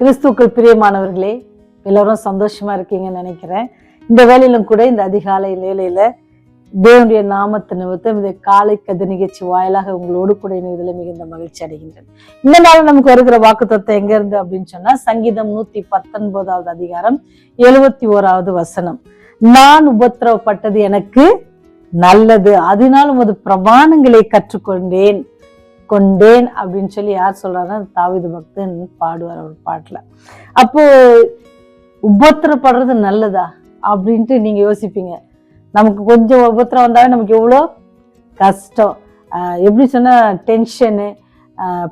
கிறிஸ்துவுக்குள் பிரியமானவர்களே, எல்லாரும் சந்தோஷமா இருக்கீங்கன்னு நினைக்கிறேன். இந்த வேலையிலும் கூட இந்த அதிகாலை வேலையில தேவனுடைய நாமத்து நிமித்தம் இந்த காலை கதை நிகழ்ச்சி வாயிலாக உங்களோடு கூட இணைவதில் மிகுந்த மகிழ்ச்சி அடைகின்றேன். இந்த நாள் நமக்கு வருகிற வாக்குத்தத்தம் எங்க இருந்து அப்படின்னு சொன்னா, சங்கீதம் 119வது அதிகாரம் 71வது வசனம். நான் உபத்திரவப்பட்டது எனக்கு நல்லது, அதனால் உமது பிரமாணங்களை கற்றுக்கொண்டேன் அப்படின்னு சொல்லி யார் சொல்றாருன்னா தாவீது பக்தன் பாடுவார் ஒரு பாட்டுல. அப்போ உபத்திரப்படுறது நல்லதா அப்படின்ட்டு நீங்க யோசிப்பீங்க. நமக்கு கொஞ்சம் உபத்திரம் வந்தாவே நமக்கு எவ்வளோ கஷ்டம், எப்படி சொன்னா டென்ஷனு,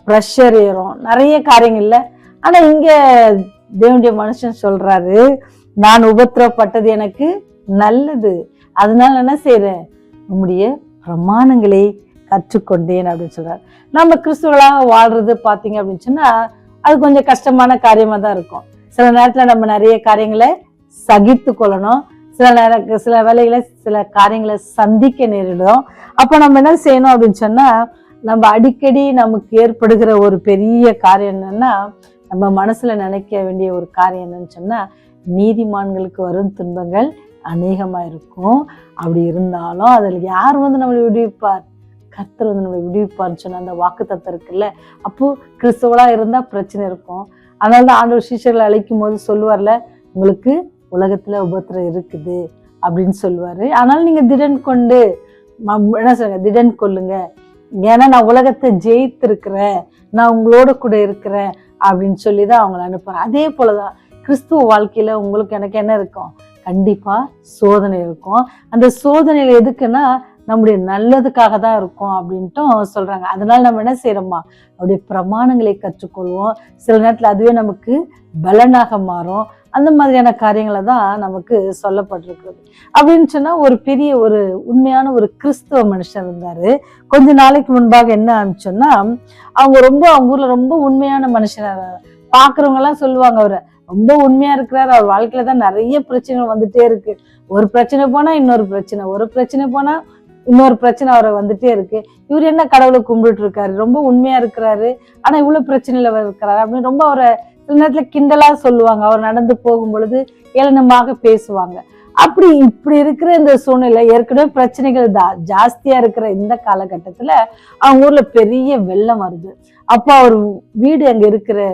ப்ரெஷர் ஏறும், நிறைய காரியங்கள்ல. ஆனா இங்க தேவனுடைய மனுஷன் சொல்றாரு, நான் உபத்திரப்பட்டது எனக்கு நல்லது, அதனால என்ன செய்யறேன், உம்முடைய பிரமாணங்களை கற்றுக்கொண்டேன் அப்படின்னு சொல்றாரு. நம்ம கிறிஸ்துவர்களாக வாழ்றது பாத்தீங்க அப்படின்னு சொன்னா அது கொஞ்சம் கஷ்டமான காரியமா தான் இருக்கும். சில நேரத்துல நம்ம நிறைய காரியங்களை சகித்து கொள்ளணும், சில வேலைகளை சில காரியங்களை சந்திக்க நேரிடும். அப்போ நம்ம என்ன செய்யணும் அப்படின்னு சொன்னா, நம்ம அடிக்கடி நமக்கு ஏற்படுகிற ஒரு பெரிய காரியம் என்னன்னா, நம்ம மனசுல நினைக்க வேண்டிய ஒரு காரியம் என்னன்னு சொன்னா, நீதிமான்களுக்கு வரும் துன்பங்கள் அநேகமா இருக்கும். அப்படி இருந்தாலும் அதில் யார் நம்மளை விடுவிப்பார்? கர்த்தர் நம்மளை விடுவிப்பார்னு சொன்ன அந்த வாக்குத்தத்தம் இருக்குல்ல. அப்போ கிறிஸ்தவளா இருந்தா பிரச்சனை இருக்கும். அதனாலதான் ஆண்டவர் சீஷர்களை அழைக்கும் போது சொல்லுவார்ல, உங்களுக்கு உலகத்துல உபத்திரம் இருக்குது அப்படின்னு சொல்லுவாரு. ஆனாலும் நீங்க திடன் கொண்டு என்ன சொல்லுங்க, திடன் கொள்ளுங்க, ஏன்னா நான் உலகத்தை ஜெயித்திருக்கிறேன், நான் உங்களோட கூட இருக்கிறேன் அப்படின்னு சொல்லிதான் அவங்களை அனுப்புறேன். அதே போலதான் கிறிஸ்துவ வாழ்க்கையில உங்களுக்கு எனக்கு என்ன இருக்கும், கண்டிப்பா சோதனை இருக்கும். அந்த சோதனையில எதுக்குன்னா நம்முடைய நல்லதுக்காக தான் இருக்கும் அப்படின்ட்டும் சொல்றாங்க. அதனால நம்ம என்ன செய்யறோமா, அவருடைய பிரமாணங்களை கற்றுக்கொள்வோம். சில நேரத்துல அதுவே நமக்கு பலனாக மாறும். அந்த மாதிரியான காரியங்களை தான் நமக்கு சொல்லப்பட்டிருக்கிறது. அப்படின்னு சொன்னா ஒரு பெரிய ஒரு உண்மையான ஒரு கிறிஸ்துவ மனுஷன் இருந்தாரு. கொஞ்ச நாளைக்கு முன்பாக என்ன ஆரம்பிச்சோன்னா, அவங்க ஊர்ல ரொம்ப உண்மையான மனுஷனா பாக்குறவங்க எல்லாம் சொல்லுவாங்க, அவரை ரொம்ப உண்மையா இருக்கிறாரு, அவர் வாழ்க்கையில தான் நிறைய பிரச்சனை வந்துட்டே இருக்கு. ஒரு பிரச்சனை போனா இன்னொரு பிரச்சனை, ஒரு பிரச்சனை போனா இன்னொரு பிரச்சனை அவரை வந்துட்டே இருக்கு. இவர் என்ன கடவுளை கும்பிட்டு இருக்காரு, ரொம்ப உண்மையா இருக்கிறாரு, ஆனா இவ்வளவு பிரச்சனையில இருக்கிறாரு அப்படின்னு ரொம்ப அவரை சில நேரத்துல கிண்டலா சொல்லுவாங்க. அவர் நடந்து போகும் பொழுது ஏளனமாக பேசுவாங்க. இப்படி இருக்கிற இந்த சூழ்நிலை, ஏற்கனவே பிரச்சனைகள் ஜாஸ்தியா இருக்கிற இந்த காலகட்டத்துல அவங்க ஊர்ல பெரிய வெள்ளம் வருது. அப்போ அவர் வீடு அங்க இருக்கிற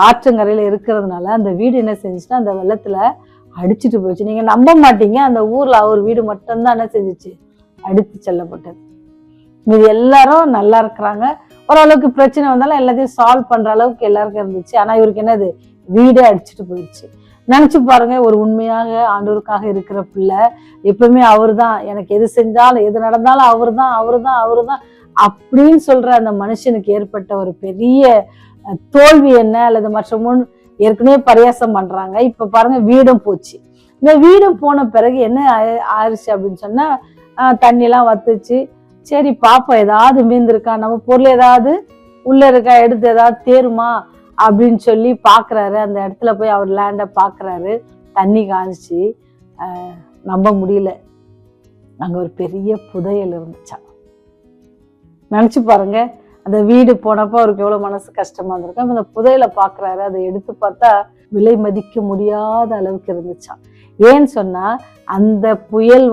ஆற்றங்கரையில இருக்கிறதுனால அந்த வீடு என்ன செஞ்சுச்சுன்னா அந்த வெள்ளத்துல அடிச்சுட்டு போயிடுச்சு. நீங்க நம்ப மாட்டீங்க, அந்த ஊர்ல அவர் வீடு மட்டும்தான் என்ன செஞ்சிச்சு, அடித்து செல்லப்பட்டது. மீது எல்லாரும் நல்லா இருக்கிறாங்க, ஓரளவுக்கு பிரச்சனை வந்தாலும் எல்லாத்தையும் சால்வ் பண்ற அளவுக்கு எல்லாருக்கும் இருந்துச்சு. ஆனா இவருக்கு என்னது, வீடே அடிச்சுட்டு போயிடுச்சு. நினைச்சு பாருங்க, ஒரு உண்மையாக ஆண்டவருக்காக இருக்கிற பிள்ளை எப்பவுமே அவரு தான், எனக்கு எது செஞ்சாலும் எது நடந்தாலும் அவரு தான் அப்படின்னு சொல்ற அந்த மனுஷனுக்கு ஏற்பட்ட ஒரு பெரிய தோல்வி என்ன, அல்லது மற்ற ஏற்கனவே பரியாசம் பண்றாங்க. இப்ப பாருங்க வீடும் போச்சு. இந்த வீடும் போன பிறகு என்ன ஆயிடுச்சு அப்படின்னு சொன்னா, தண்ணி எல்லாம் வத்துச்சு. சரி பாப்பா, ஏதாவது மீந்திருக்கா, நம்ம பொருள் ஏதாவது உள்ள இருக்கா, எடுத்து ஏதாவது தேருமா அப்படின்னு சொல்லி பாக்குறாரு. அந்த இடத்துல போய் அவர் லேண்ட பாக்குறாரு, தண்ணி காஞ்சிச்சு. நம்ப முடியல, அங்க ஒரு பெரிய புதையல் இருந்துச்சா. நினைச்சு பாருங்க, அந்த வீடு போனப்போ அவருக்கு எவ்வளவு மனசு கஷ்டமா இருந்திருக்கும். அந்த புதையலை பாக்குறாரு, அதை எடுத்து பார்த்தா விலை மதிக்க முடியாத அளவுக்கு இருந்துச்சான். ஏன்னு சொன்னா, அந்த புயல்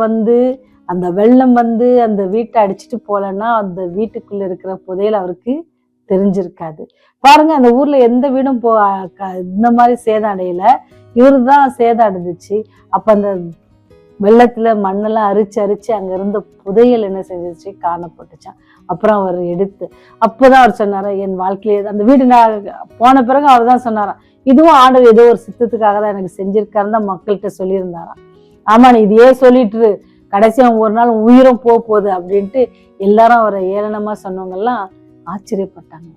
அந்த வெள்ளம் அந்த வீட்டை அடிச்சுட்டு போலன்னா அந்த வீட்டுக்குள்ள இருக்கிற புதையல் அவருக்கு தெரிஞ்சிருக்காது. பாருங்க, அந்த ஊர்ல எந்த வீடும் இந்த மாதிரி சேதம் அடையல, இவரு தான் சேதம் அடைஞ்சிச்சு. அப்ப அந்த வெள்ளத்துல மண்ணெல்லாம் அரிச்சு அங்க இருந்த புதையல் என்ன செஞ்சிச்சு, காணப்பட்டுச்சான். அப்புறம் அவர் அப்பதான் அவர் சொன்னாரா, என் வாழ்க்கையில அந்த வீடு போன பிறகு அவர் தான் சொன்னாராம், இதுவும் ஆண்டவர் ஏதோ ஒரு சித்தத்துக்காக தான் எனக்கு செஞ்சிருக்காருன்னு தான் மக்கள்கிட்ட சொல்லியிருந்தாராம். ஆமா, நீ இதையே சொல்லிட்டு கடைசியா ஒரு நாள் உயிரும் போகுது அப்படின்ட்டு எல்லாரும் அவரை ஏளனமா சொன்னவங்க எல்லாம் ஆச்சரியப்பட்டாங்க.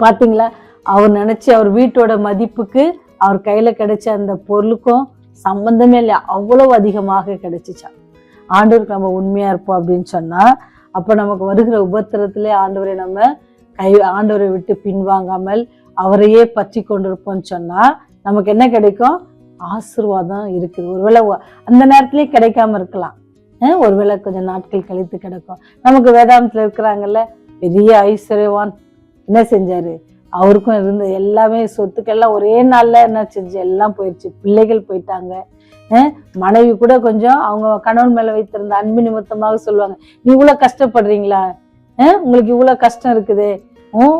பாத்தீங்களா, அவர் நினைச்சு அவர் வீட்டோட மதிப்புக்கு அவர் கையில கிடைச்ச அந்த பொருளுக்கும் சம்பந்தமே இல்லை, அவ்வளவு அதிகமாக கிடைச்சிச்சா. ஆண்டவருக்கு நம்ம உண்மையா இருப்போம் அப்படின்னு சொன்னா, அப்ப நமக்கு வருகிற உபத்திரத்திலே ஆண்டவரை விட்டு பின்வாங்காமல் அவரையே பற்றி கொண்டிருப்போம்னு சொன்னா நமக்கு என்ன கிடைக்கும், ஆசீர்வாதம் இருக்குது. ஒருவேளை அந்த நேரத்திலேயே கிடைக்காம இருக்கலாம், ஒருவேளை கொஞ்சம் நாட்கள் கழித்து கிடைக்கும். நமக்கு வேதாந்தத்துல இருக்கிறாங்கல்ல, பெரிய ஐஸ்வர்யவான் என்ன செஞ்சாரு, அவருக்கும் இருந்த எல்லாமே சொத்துக்கெல்லாம் ஒரே நாள்ல என்ன செஞ்சு எல்லாம் போயிடுச்சு. பிள்ளைகள் போயிட்டாங்க. மனைவி கூட கொஞ்சம் அவங்க கணவன் மேல வைத்திருந்த அன்பு நிமித்தமாக சொல்லுவாங்க, நீ இவ்வளவு கஷ்டப்படுறீங்களா, உங்களுக்கு இவ்வளவு கஷ்டம் இருக்குது,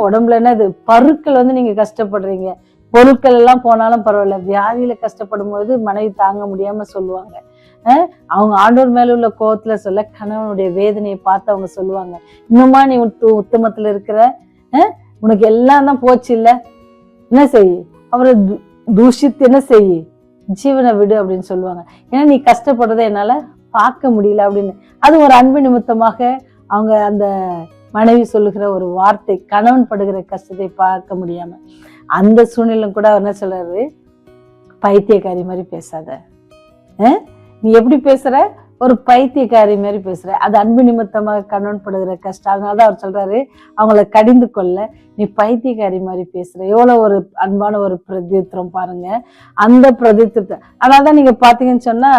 உடம்புல என்னது பருக்கள் நீங்க கஷ்டப்படுறீங்க, பொருட்கள் எல்லாம் போனாலும் பரவாயில்ல, வியாதியில கஷ்டப்படும் போது மனைவி தாங்க முடியாம சொல்லுவாங்க. அவங்க ஆண்டவர் மேல உள்ள கோவத்துல சொல்ல கணவனுடைய வேதனையை பார்த்து அவங்க சொல்லுவாங்க, இன்னுமா நீ உத்தமத்துல இருக்கிற, உனக்கு எல்லாம் தான் போச்சு இல்ல, என்ன செய்ய அவரை தூஷித்து என்ன செய்ய ஜீவனை விடு அப்படின்னு சொல்லுவாங்க. ஏன்னா நீ கஷ்டப்படுறத என்னால பார்க்க முடியல அப்படின்னு. அது ஒரு அன்பு நிமித்தமாக அவங்க அந்த மனைவி சொல்லுகிற ஒரு வார்த்தை, கணவன் படுகிற கஷ்டத்தை பார்க்க முடியாம அந்த சூழ்நிலையும் கூட அவர் என்ன சொல்றாரு, பைத்தியக்காரி மாதிரி பேசாத, நீ எப்படி பேசுற, ஒரு பைத்தியக்காரி மாதிரி பேசுற, அது அன்பு நிமித்தமாக கணவன் படுகிற கஷ்டம். அதனாலதான் அவர் சொல்றாரு, அவங்கள கடிந்து கொள்ள நீ பைத்தியக்காரி மாதிரி பேசுற. எவ்வளவு ஒரு அன்பான ஒரு பிரதித்திரம் பாருங்க, அந்த பிரதித்திரத்தை. அதனாலதான் நீங்க பாத்தீங்கன்னு சொன்னா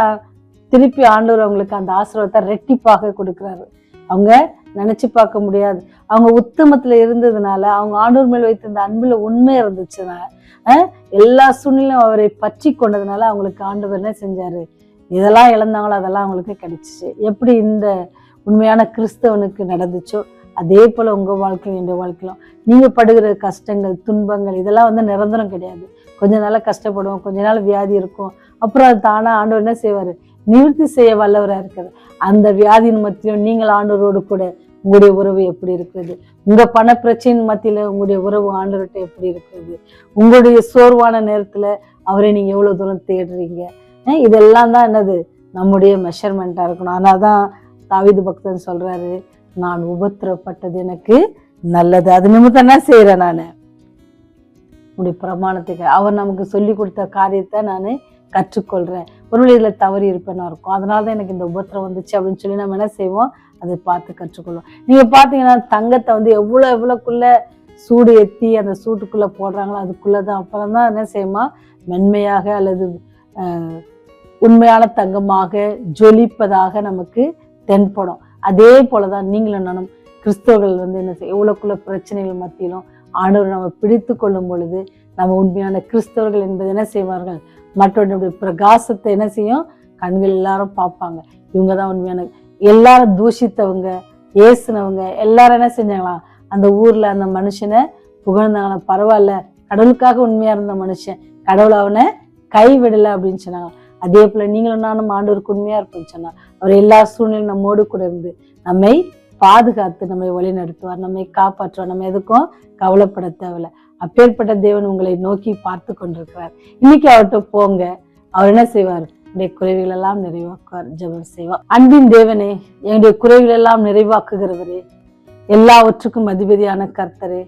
திருப்பி ஆண்டவர் அவங்களுக்கு அந்த ஆசீர்வாதத்தை ரெட்டிப்பாக கொடுக்குறாரு. அவங்க நினைச்சு பார்க்க முடியாது. அவங்க உத்தமத்துல இருந்ததுனால, அவங்க ஆண்டவர் மேல் வைத்திருந்த அன்புல உண்மை இருந்துச்சுன்னா, எல்லா சூழ்நிலையும் அவரை பற்றி கொண்டதுனால அவங்களுக்கு ஆண்டவர் என்ன செஞ்சாரு, இதெல்லாம் இழந்தாங்களோ அதெல்லாம் அவங்களுக்கு கிடைச்சிச்சு. எப்படி இந்த உண்மையான கிறிஸ்தவனுக்கு நடந்துச்சோ அதே போல உங்க வாழ்க்கையும் என்ற வாழ்க்கையிலும் நீங்க படுகிற கஷ்டங்கள் துன்பங்கள் இதெல்லாம் நிரந்தரம் கிடையாது. கொஞ்ச நாள கஷ்டப்படுவோம், கொஞ்ச நாள் வியாதி இருக்கும், அப்புறம் அது தானா ஆண்டவர் என்ன செய்வாரு, நிவர்த்தி செய்ய வல்லவரா இருக்கிறது. அந்த வியாதியின் மத்தியிலும் நீங்கள் ஆண்டவரோடு கூட உங்களுடைய உறவு எப்படி இருக்கிறது, உங்க பண பிரச்சனையின் மத்தியில உங்களுடைய உறவு ஆண்டவர்கிட்ட எப்படி இருக்கிறது, உங்களுடைய சோர்வான நேரத்துல அவரை நீங்க எவ்வளவு தூரம் தேடுறீங்க, இதெல்லாம் தான் என்னது நம்முடைய மெஷர்மெண்டா இருக்கணும். அதனால்தான் தாவீது பக்தன் சொல்றாரு, நான் உபத்திரப்பட்டது எனக்கு நல்லது, அது நிமித்தம் என்ன செய்யறேன், நான் உடைய பிரமாணத்துக்கு அவர் நமக்கு சொல்லி கொடுத்த காரியத்தை நான் கற்றுக்கொள்றேன், ஒரு இதுல தவறி இருப்பேன்னா இருக்கும், அதனாலதான் எனக்கு இந்த உபத்திரம் வந்துச்சு அப்படின்னு சொல்லி நம்ம என்ன செய்வோம், அதை பார்த்து கற்றுக்கொள்வோம். நீங்க பாத்தீங்கன்னா தங்கத்தை எவ்வளவுக்குள்ள சூடு ஏற்றி அந்த சூட்டுக்குள்ள போடுறாங்களோ அதுக்குள்ளதான் அப்புறம்தான் என்ன செய்யுமா மென்மையாக அல்லது உண்மையான தங்கமாக ஜொலிப்பதாக நமக்கு தென்படும். அதே போலதான் நீங்களும் நானும் கிறிஸ்தவர்கள் என்ன செய்ய எவ்வளவுக்குள்ள பிரச்சனைகள் மத்தியிலும் ஆண்டவர் நம்ம பிடித்து கொள்ளும் பொழுது நம்ம உண்மையான கிறிஸ்தவர்கள் என்பது என்ன செய்வார்கள், மற்றவர்களுடைய பிரகாசத்தை என்ன செய்யும், கண்கள் எல்லாரும் பார்ப்பாங்க, இவங்கதான் உண்மையான. எல்லாரும் தூஷித்தவங்க ஏசுனவங்க எல்லாரும் என்ன செஞ்சாங்களாம், அந்த ஊர்ல அந்த மனுஷனை புகழ்ந்தாங்களாம், பரவாயில்ல கடவுளுக்காக உண்மையா இருந்த மனுஷன், கடவுள் அவனை கைவிடல அப்படின்னு சொன்னாங்க. அதே போல நீங்களும் நானும் ஆண்டவருக்கு உண்மையா இருப்போம்னு சொன்னா அவர் எல்லா சூழ்நிலையும் நம்மோடு கூட இருந்து நம்மை பாதுகாத்து நம்மை வழி நடத்துவார், நம்மை காப்பாற்றுவார், நம்ம எதுக்கும் கவலைப்பட தேவையில்லை. அப்பேற்பட்ட தேவன் உங்களை நோக்கி பார்த்து கொண்டிருக்கிறார். இன்னைக்கு அவர்கிட்ட போங்க, அவர் என்ன செய்வார், என்னுடைய குறைவுகள் எல்லாம் நிறைவாக்குவார், ஜெபம் செய்வார். அன்பின் தேவனே, என்னுடைய குறைவுகள் எல்லாம் நிறைவாக்குகிறவரே, எல்லாவற்றுக்கும் அதிபதியான கர்த்தரே,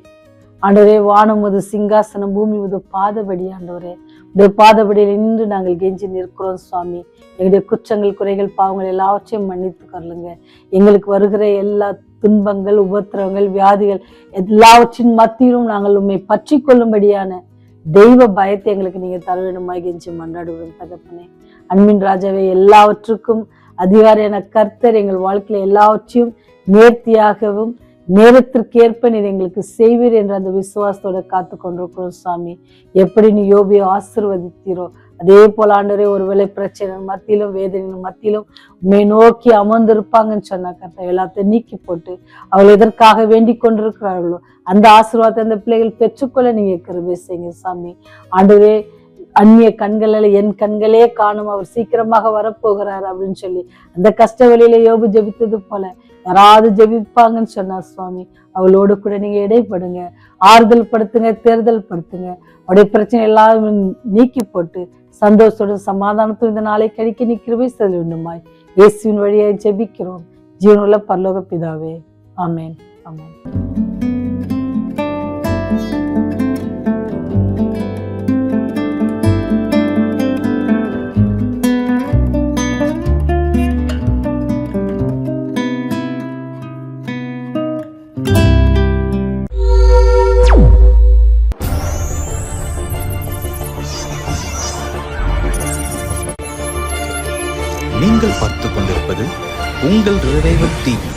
ஆண்டவரே, வானம் ஒரு சிங்காசனம், பூமி ஒரு பாதபடி, ஆண்டவரே உடைய பாதபடியில் நின்று நாங்கள் கெஞ்சி நிற்கிறோம் சுவாமி. எங்களுடைய குற்றங்கள் குறைகள் பாவங்கள் எல்லாவற்றையும் மன்னித்து கொள்ளுங்க. எங்களுக்கு வருகிற எல்லா துன்பங்கள் உபத்திரவங்கள் வியாதிகள் எல்லாவற்றின் மத்தியிலும் நாங்கள் உண்மை பற்றி கொள்ளும்படியான தெய்வ பயத்தை எங்களுக்கு நீங்க தர வேண்டுமாய் கெஞ்சி மன்றாடுகிறோம் தகப்பனே. அன்பின் ராஜாவே, எல்லாவற்றுக்கும் அதிகாரியான கர்த்தர் எங்கள் வாழ்க்கையில எல்லாவற்றையும் நேர்த்தியாகவும் நேரத்திற்கேற்ப நீர் எங்களுக்கு செய்வீர் என்ற அந்த விசுவாசத்தோட காத்து கொண்டிருக்கிறோம் சுவாமி. எப்படி நீ யோபியை ஆசீர்வதித்தீரோ அதே போல ஆண்டவரே, ஒருவேளை பிரச்சனை மத்தியிலும் வேதனையின் மத்தியிலும் உண்மை நோக்கி அமர்ந்திருப்பாங்கன்னு சொன்ன கர்த்தர் எல்லாத்தையும் நீக்கி போட்டு அவள் எதற்காக வேண்டிக் கொண்டிருக்கிறார்களோ அந்த ஆசீர்வாதத்தை அந்த பிள்ளைகள் பெற்றுக்கொள்ள நீங்க கிருபை செய்யுங்க சாமி. ஆண்டவரே, அந்நிய கண்களில் என் கண்களே காணும், அவர் சீக்கிரமாக வரப்போகிறார் அப்படின்னு சொல்லி அந்த கஷ்ட வழியில யோபு ஜெபித்தது போல யாராவது ஜெபிப்பாங்கன்னு சொன்னார் சுவாமி. அவளோடு கூட நீங்க இடைப்படுங்க, ஆறுதல் படுத்துங்க, தேர்தல் படுத்துங்க, அவருடைய பிரச்சனை எல்லாம் நீக்கி போட்டு சந்தோஷத்தோடு சமாதானத்தோடு இந்த நாளை கழிக்க நீ கிருபை செய்ய வேண்டுமாய் இயேசுவின் வழியாய் ஜெபிக்கிறோம் ஜீவனுள்ள பரலோக பிதாவே, ஆமென், ஆமென். நீங்கள் பார்த்துக் கொண்டிருப்பது உங்கள் ரிவைவல் டிவி.